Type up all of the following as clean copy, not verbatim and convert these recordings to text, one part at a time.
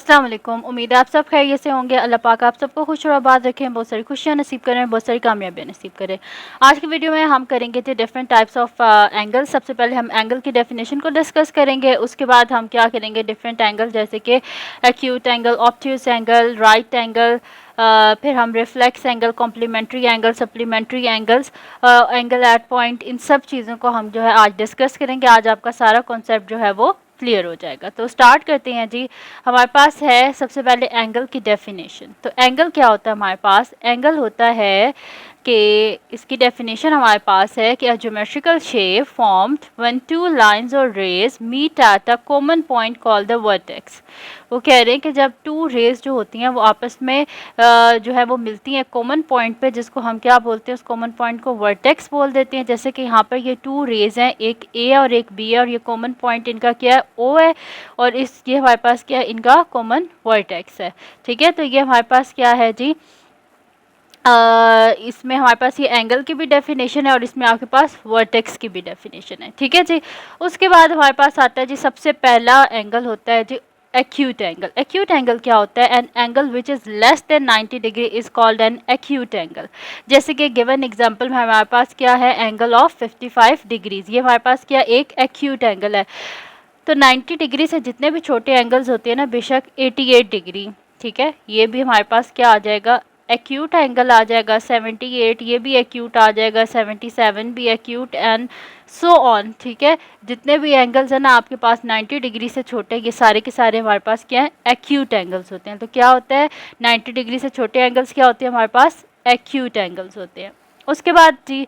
अस्सलाम वालेकुम। उम्मीद है आप सब खैरियत से होंगे। अल्लाह पाक आप सबको खुश और आबाद रखें, बहुत सारी खुशियाँ नसीब करें, बहुत सारी कामयाबियाँ नसीब करें। आज की वीडियो में हम करेंगे थे डिफरेंट टाइप्स ऑफ एंगल। सबसे पहले हम एंगल की डेफिनेशन को डिस्कस करेंगे। उसके बाद हम क्या करेंगे, डिफरेंट एंगल जैसे कि acute angle, obtuse angle, right angle, फिर हम reflex angle, complementary angle, supplementary angles, angle at point, इन सब चीज़ों को हम जो है आज डिस्कस करेंगे। आज आपका सारा कॉन्सेप्ट जो है वो क्लियर हो जाएगा। तो स्टार्ट करते हैं जी। हमारे पास है सबसे पहले एंगल की डेफिनेशन। तो एंगल क्या होता है हमारे पास? एंगल होता है कि इसकी डेफिनेशन हमारे पास है कि a geometrical shape formed when two lines और rays meet at a common point called the vertex. वो कह रहे हैं कि जब टू रेज जो होती हैं वो आपस में जो है वो मिलती हैं कॉमन पॉइंट पे, जिसको हम क्या बोलते हैं, उस कॉमन पॉइंट को वर्टेक्स बोल देते हैं। जैसे कि यहाँ पर ये टू रेज हैं, एक ए और एक बी है, और ये कॉमन पॉइंट इनका क्या है, ओ है, और ये हमारे पास क्या है, इनका कॉमन वर्टेक्स है। ठीक है, तो ये हमारे पास क्या है जी, इसमें हमारे पास ये एंगल की भी डेफिनेशन है और इसमें आपके पास वर्टेक्स की भी डेफिनेशन है। ठीक है जी। उसके बाद हमारे पास आता है जी, सबसे पहला एंगल होता है जी एक्यूट एंगल। एक्यूट एंगल क्या होता है? An angle which is less than 90 degree is called an acute angle. जैसे कि गिवन एग्जांपल में हमारे पास क्या है, एंगल ऑफ 55 डिग्रीज, ये हमारे पास क्या एक एक्यूट एंगल है। तो 90 डिग्री से जितने भी छोटे एंगल्स होते हैं ना, बेशक 88 डिग्री, ठीक है, ये भी हमारे पास क्या आ जाएगा, एक्यूट एंगल आ जाएगा। 78 ये भी एक्यूट आ जाएगा, 77 भी एक्यूट, एंड सो ऑन। ठीक है, जितने भी एंगल्स हैं ना आपके पास 90 डिग्री से छोटे, ये सारे के सारे हमारे पास क्या है, एक्यूट एंगल्स होते हैं। तो क्या होता है, 90 डिग्री से छोटे एंगल्स क्या होते हैं हमारे पास, एक्यूट एंगल्स होते हैं। उसके बाद जी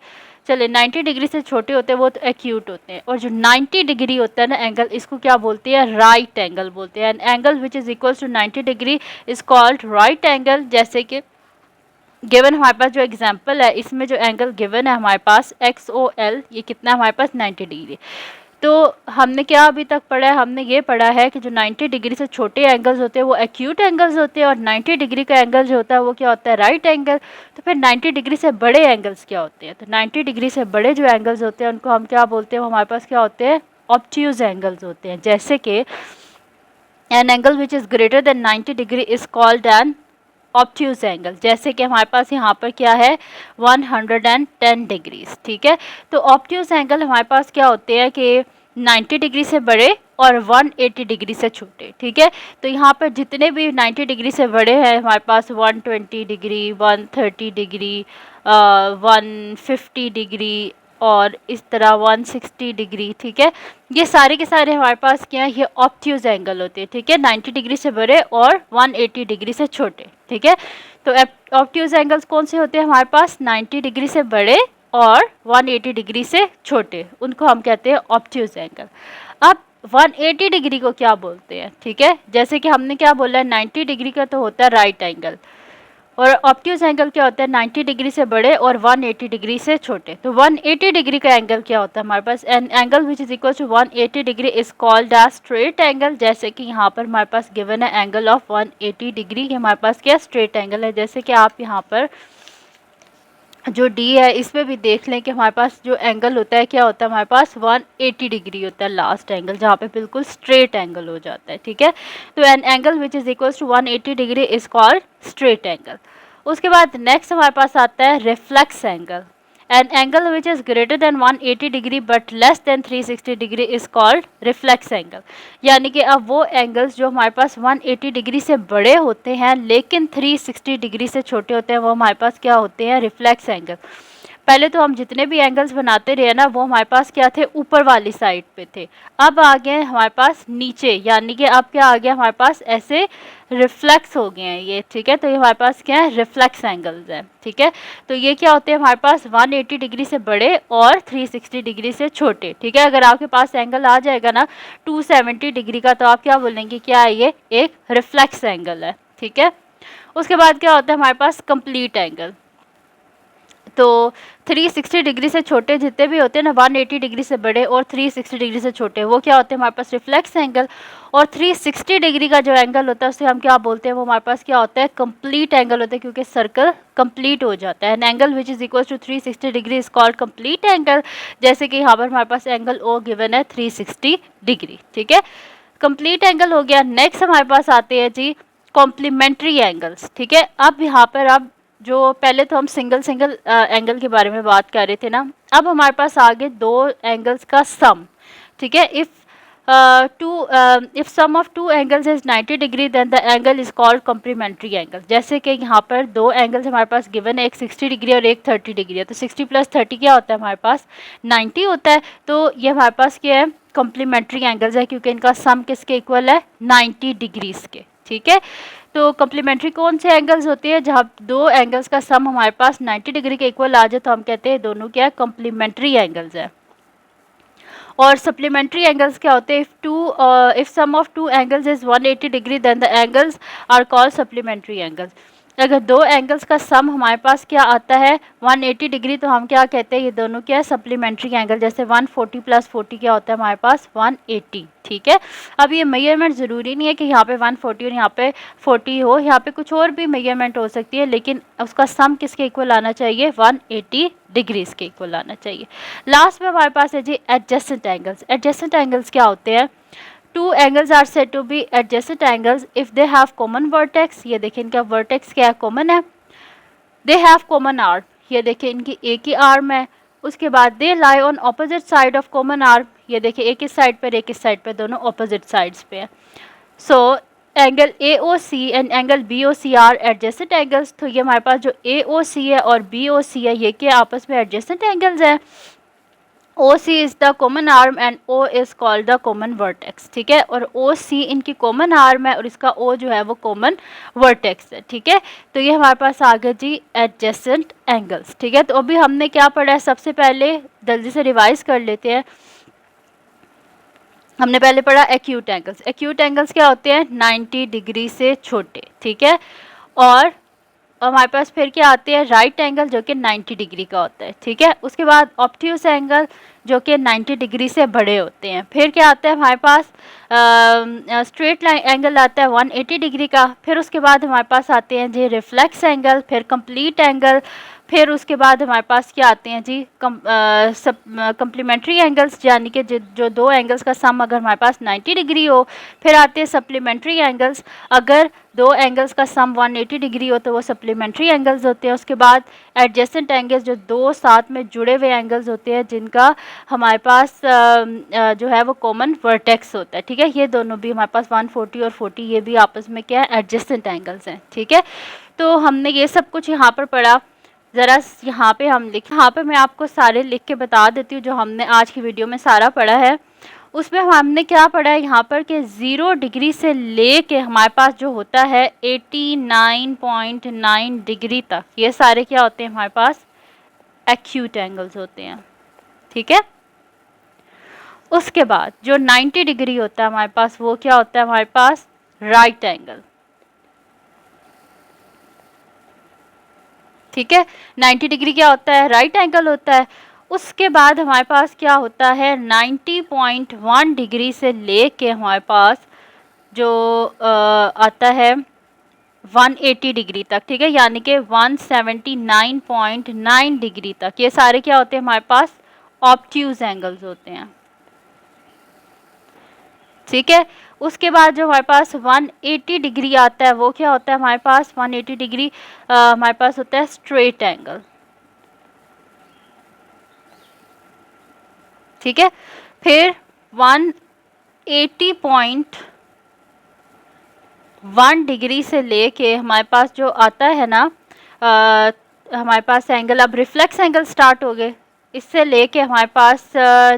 चले 90 डिग्री से छोटे होते हैं वो तो एक्यूट होते हैं, और जो 90 डिग्री होता है ना एंगल, इसको क्या बोलते हैं, राइट एंगल बोलते हैं। And angle which is equal to 90 degree is called right angle. जैसे कि गिवन हमारे पास जो एग्जांपल है, इसमें जो एंगल गिवन है हमारे पास XOL, ये कितना हमारे पास 90 डिग्री। तो हमने क्या अभी तक पढ़ा है, हमने ये पढ़ा है कि जो 90 डिग्री से छोटे एंगल्स होते हैं वो एक्यूट एंगल्स होते हैं, और 90 डिग्री का एंगल जो होता है वो क्या होता है, राइट एंगल। तो फिर 90 डिग्री से बड़े एंगल्स क्या होते हैं? तो 90 डिग्री से बड़े जो एंगल्स होते हैं उनको हम क्या बोलते हैं, वो हमारे पास क्या होते हैं, ऑब्ट्यूज एंगल्स होते हैं। जैसे कि N angle which is greater then 90 degree is called an obtuse angle. जैसे कि हमारे पास यहाँ पर क्या है, 110 डिग्रीज। ठीक है, तो ऑब्ट्यूज एंगल हमारे पास क्या होते हैं कि 90 डिग्री से बड़े और 180 डिग्री से छोटे। ठीक है, तो यहाँ पर जितने भी 90 डिग्री से बड़े हैं हमारे पास 120 डिग्री, 130 डिग्री, 150 डिग्री, और इस तरह 160 डिग्री। ठीक है, ये सारे के सारे हमारे पास क्या है, ये ऑब्ट्यूज एंगल होते हैं। ठीक है, 90 डिग्री से बड़े और 180 डिग्री से छोटे। ठीक है, तो ऑब्ट्यूज एंगल्स कौन से होते हैं हमारे पास, 90 डिग्री से बड़े और 180 डिग्री से छोटे, उनको हम कहते हैं ऑब्ट्यूज एंगल। अब 180 डिग्री को क्या बोलते हैं? ठीक है, जैसे कि हमने क्या बोला है, 90 डिग्री का तो होता है राइट एंगल, और ऑब्ट्यूज एंगल क्या होता है, 90 डिग्री से बड़े और 180 डिग्री से छोटे। तो 180 डिग्री का एंगल क्या होता है हमारे पास, an angle which is equal to 180 degree is called as straight angle. जैसे कि यहाँ पर हमारे पास गिवन है एंगल ऑफ 180 डिग्री, हमारे पास क्या स्ट्रेट एंगल है। जैसे कि आप यहाँ पर जो डी है इसमें भी देख लें कि हमारे पास जो एंगल होता है क्या होता है, हमारे पास 180 डिग्री होता है लास्ट एंगल, जहाँ पे बिल्कुल स्ट्रेट एंगल हो जाता है। ठीक है, तो an angle which is equal to 180 degree is called straight angle. उसके बाद नेक्स्ट हमारे पास आता है reflex angle. An angle which is greater than 180 degree but less than 360 degree is called reflex angle. यानी कि अब वो एंगल्स जो हमारे पास 180 डिग्री से बड़े होते हैं लेकिन 360 डिग्री से छोटे होते हैं, वो हमारे पास क्या होते हैं, रिफ्लेक्स एंगल। पहले तो हम जितने भी एंगल्स बनाते रहे ना, वो हमारे पास क्या थे, ऊपर वाली साइड पे थे। अब आ गए हमारे पास नीचे, यानी कि अब क्या आ गया हमारे पास, ऐसे रिफ्लेक्स हो गए हैं ये। ठीक है, तो ये हमारे पास क्या है, रिफ्लेक्स एंगल्स हैं। ठीक है, तो ये क्या होते हैं हमारे पास, 180 डिग्री से बड़े और 360 डिग्री से छोटे। ठीक है, अगर आपके पास एंगल आ जाएगा ना 270 डिग्री का, तो आप क्या बोलेंगे, क्या है ये, एक रिफ्लेक्स एंगल है। ठीक है, उसके बाद क्या होता है हमारे पास, कंप्लीट एंगल। तो 360 डिग्री से छोटे जितने भी होते हैं ना, 180 डिग्री से बड़े और 360 डिग्री से छोटे, वो क्या होते हैं हमारे पास, रिफ्लेक्स एंगल। और 360 डिग्री का जो एंगल होता है उसे हम क्या बोलते हैं, वो हमारे पास क्या होता है, कंप्लीट एंगल होता है, क्योंकि सर्कल कंप्लीट हो जाता है। An angle which is equal to 360 degree is called complete angle. जैसे कि यहाँ पर हमारे पास एंगल ओ गिवन है 360 डिग्री। ठीक है, कंप्लीट एंगल हो गया। नेक्स्ट हमारे पास आते हैं जी कॉम्प्लीमेंट्री एंगल्स, ठीक है। अब यहाँ पर अब जो पहले तो हम सिंगल सिंगल एंगल के बारे में बात कर रहे थे ना, अब हमारे पास आगे दो एंगल्स का सम, ठीक है। If sum of two angles is 90 degree then the angle is called complementary angle. जैसे कि यहाँ पर दो एंगल्स हमारे पास गिवन है, एक 60 डिग्री और एक 30 डिग्री है, तो 60 प्लस 30 क्या होता है हमारे पास 90 होता है। तो ये हमारे पास क्या है, कॉम्प्लीमेंट्री एंगल्स है, क्योंकि इनका सम किसके इक्वल है 90 डिग्रीज के, ठीक है। तो कॉम्प्लीमेंट्री कौन से एंगल्स होते हैं, जहाँ दो एंगल्स का सम हमारे पास 90 डिग्री के इक्वल आ जाए तो हम कहते हैं दोनों क्या है, कॉम्प्लीमेंट्री एंगल्स है। और सप्लीमेंट्री एंगल्स क्या होते हैं, if sum of two angles is 180 degree then the angles are called supplementary angles. अगर दो एंगल्स का सम हमारे पास क्या आता है 180 डिग्री, तो हम क्या कहते हैं, ये दोनों क्या है, सप्लीमेंट्री एंगल। जैसे 140 प्लस 40 क्या होता है हमारे पास 180, ठीक है। अब ये मेजरमेंट ज़रूरी नहीं है कि यहाँ पे 140 और यहाँ पे 40 हो, यहाँ पे कुछ और भी मेजरमेंट हो सकती है, लेकिन उसका सम किसके इक्वल आना चाहिए 180 डिग्रीज के इक्वल आना चाहिए। लास्ट में हमारे पास है जी एडजेसेंट एंगल्स। एडजेसेंट एंगल्स क्या होते हैं, two angles are said to be adjacent angles if they have common vertex. ये देखिए इनका वर्टेक्स क्या है, कॉमन है। दे हैव कॉमन आर्म, ये देखिए इनकी एक ही आर्म है। उसके बाद they lie on opposite side of common arm, ये देखिए एक इस साइड पर एक इस साइड पर, दोनों ऑपोजिट साइड्स पे है। So angle AOC and angle BOC are adjacent angles. तो ये हमारे पास जो AOC है और BOC है, ये क्या आपस में एडजेसेंट एंगल्स हैं। OC is the common arm and O is called the common vertex, ठीक है। और OC इनकी कॉमन आर्म है और इसका O जो है वो कॉमन वर्टेक्स है, ठीक है। तो ये हमारे पास आ गया जी एडजेसेंट एंगल्स, ठीक है। तो अभी हमने क्या पढ़ा है, सबसे पहले जल्दी से रिवाइज कर लेते हैं। हमने पहले पढ़ा एक्यूट एंगल्स। एक्यूट एंगल्स क्या होते हैं 90 डिग्री से छोटे, ठीक है। और हमारे पास फिर क्या आते हैं राइट एंगल जो कि 90 डिग्री का होता है, ठीक है। उसके बाद ऑब्ट्यूस एंगल जो कि 90 डिग्री से बड़े होते हैं। फिर क्या आता है हमारे पास स्ट्रेट लाइन एंगल आता है 180 डिग्री का। फिर उसके बाद हमारे पास आते हैं जी रिफ्लेक्स एंगल, फिर कंप्लीट एंगल। फिर उसके बाद हमारे पास क्या आते हैं जी कम्प्लीमेंट्री एंगल्स, यानी कि जो दो एंगल्स का सम अगर हमारे पास 90 डिग्री हो। फिर आते हैं सप्लीमेंट्री एंगल्स, अगर दो एंगल्स का सम 180 डिग्री हो तो वो सप्लीमेंट्री एंगल्स होते हैं। उसके बाद एडजेसेंट एंगल्स, जो दो साथ में जुड़े हुए एंगल्स होते हैं जिनका हमारे पास जो है वो कॉमन वर्टेक्स होता है, ठीक है। ये दोनों भी हमारे पास 140 और 40 ये भी आपस में क्या है एडजेसेंट एंगल्स हैं, ठीक है। तो हमने ये सब कुछ यहाँ पर पढ़ा। ज़रा यहाँ पे हम यहाँ पे मैं आपको सारे लिख के बता देती हूँ जो हमने आज की वीडियो में सारा पढ़ा है। उसमें हमने क्या पढ़ा है यहाँ पर कि 0 डिग्री से ले के हमारे पास जो होता है 89.9 डिग्री तक, ये सारे क्या होते हैं हमारे पास एक्यूट एंगल्स होते हैं, ठीक है। उसके बाद जो 90 डिग्री होता है हमारे पास वो क्या होता है हमारे पास राइट एंगल, ठीक है। 90 डिग्री क्या होता है राइट एंगल होता है। उसके बाद हमारे पास क्या होता है 90.1 डिग्री से लेके हमारे पास जो आता है 180 डिग्री तक, ठीक है, यानी कि 179.9 डिग्री तक, ये सारे क्या होते हैं हमारे पास ऑब्ट्यूज एंगल्स होते हैं, ठीक है। उसके बाद जो हमारे पास 180 डिग्री आता है वो क्या होता है हमारे पास 180 डिग्री हमारे पास होता है स्ट्रेट एंगल, ठीक है। फिर 180.1 डिग्री से लेके हमारे पास जो आता है ना हमारे पास एंगल, अब रिफ्लेक्स एंगल स्टार्ट हो गए, इससे लेके हमारे पास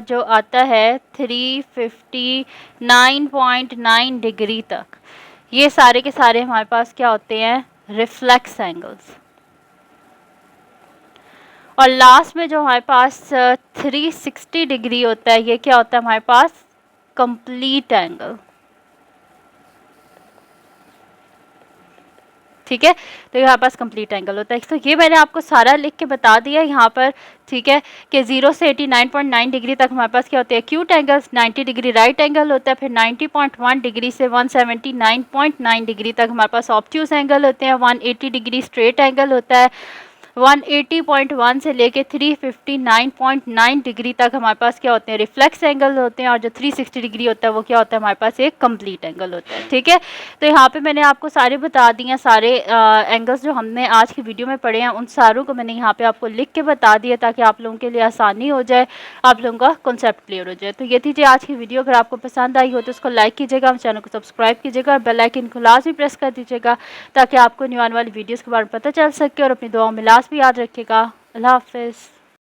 जो आता है 359.9 डिग्री तक, ये सारे के सारे हमारे पास क्या होते हैं रिफ्लेक्स एंगल्स। और लास्ट में जो हमारे पास 360 डिग्री होता है ये क्या होता है हमारे पास कंप्लीट एंगल, ठीक है। तो यहाँ पास कंप्लीट एंगल होता है। तो ये मैंने आपको सारा लिख के बता दिया यहाँ पर, ठीक है, कि 0 से 89.9 डिग्री तक हमारे पास क्या होते हैं acute angles, 90 degree right angle होता है, फिर 90.1 डिग्री से 179.9 डिग्री तक हमारे पास ऑब्ट्यूस एंगल होते हैं, 180 डिग्री स्ट्रेट एंगल होता है, 180.1 से लेके 359.9 डिग्री तक हमारे पास क्या होते हैं, रिफ्लेक्स एंगल होते हैं, और जो 360 डिग्री होता है वो क्या होता है, हमारे पास एक कंप्लीट एंगल होता है। ठीक है, तो यहाँ पे मैंने आपको सारे बता दिए हैं, सारे एंगल्स जो हमने आज की वीडियो में पढ़े हैं उन सारों को मैंने यहाँ पे आपको लिख के बता दिया, ताकि आप लोगों के लिए आसानी हो जाए, आप लोगों का कॉन्सेप्ट क्लियर हो जाए। तो ये थी आज की वीडियो। अगर आपको पसंद आई हो तो उसको लाइक कीजिएगा, हम चैनल को सब्सक्राइब कीजिएगा और बेल आइकन को लाजमी प्रेस कर दीजिएगा, ताकि आपको न्यू आने वाली वीडियोज़ के बारे में पता चल सके। और अपनी दुआओं में लास्ट भी याद रखिएगा। अल्लाह हाफिज़।